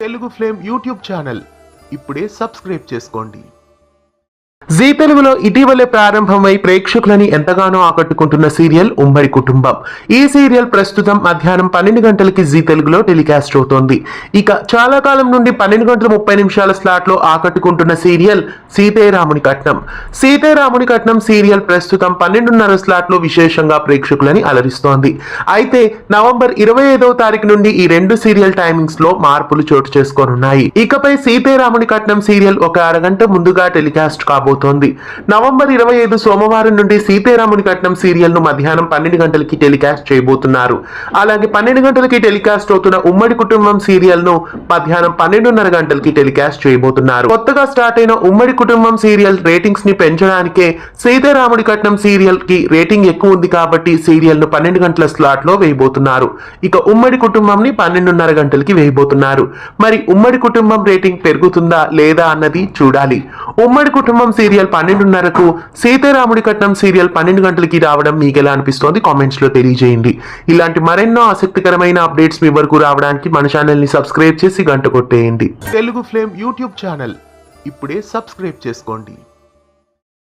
Telugu flame YouTube channel ఇప్పుడే subscribe చేసుకోండి. G తెలుగులో ఇటీవలే ప్రారంభమై ప్రేక్షకులని ఎంతగానో ఆకట్టుకుంటున్న సీరియల్ ఉమ్మడి కుటుంబం. ఈ సీరియల్ ప్రస్తుతం మధ్యాహ్నం 12 గంటలకి జీ తెలుగులో టెలికాస్ట్ అవుతోంది. ఇక చాలా కాలం నుండి 12 గంటల 30 నిమిషాల స్లాట్ లో ఆకట్టుకుంటున్న సీరియల్ సీతారాముని కట్నం. సీతారాముని కట్నం సీరియల్ ప్రస్తుతం 12:30 స్లాట్ లో విశేషంగా ప్రేక్షకులని అలరిస్తోంది. అయితే నవంబర్ 25వ తారీఖు నుండి ఈ రెండు సీరియల్ టైమింగ్స్ లో మార్పులు చోటు చేసుకోనున్నాయి. ఇకపై సీతారాముని కట్నం సీరియల్ ఒక అరగంట ముందుగా టెలికాస్ట్ కాబోతోంది. నవంబర్ 25 సోమవారం నుండి సీతారాముని కట్నం సీరియల్ ను మధ్యాహ్నం 12 గంటలకి టెలికాస్ట్ చేయబోతున్నారు. అలాగే 12 గంటలకి టెలికాస్ట్ అవుతున్న ఉమ్మడి కుటుంబం సీరియల్ ను మధ్యాహ్నం 12:30 గంటలకి టెలికాస్ట్ చేయబోతున్నారు. కొత్తగా స్టార్ట్ అయిన ఉమ్మడి కుటుంబం సీరియల్ రేటింగ్స్ ని పెంచడానికే సీతారాముని కట్నం సీరియల్ కి రేటింగ్ ఎక్కువ ఉంది కాబట్టి సీరియల్ ను 12 గంటల స్లాట్ లో వేయబోతున్నారు. ఇక ఉమ్మడి కుటుంబం ని 12:30 గంటలకి వేయబోతున్నారు. మరి ఉమ్మడి కుటుంబం రేటింగ్ పెరుగుతుందా లేదా అన్నది చూడాలి. ఉమ్మడి కుటుంబం సీరియల్ 12:30కు, సీతారాముడి కట్నం సీరియల్ 12 గంటలకి రావడం మీకు ఎలా అనిపిస్తోంది కామెంట్స్ లో తెలియజేయండి. ఇలాంటి మరెన్నో ఆసక్తికరమైన అప్డేట్స్ మీ వరకు రావడానికి మన ఛానల్ ని సబ్స్క్రైబ్ చేసి గంట కొట్టేయండి. తెలుగు ఫ్లేమ్ యూట్యూబ్ ఛానల్ ఇప్పుడే సబ్స్క్రైబ్ చేసుకోండి.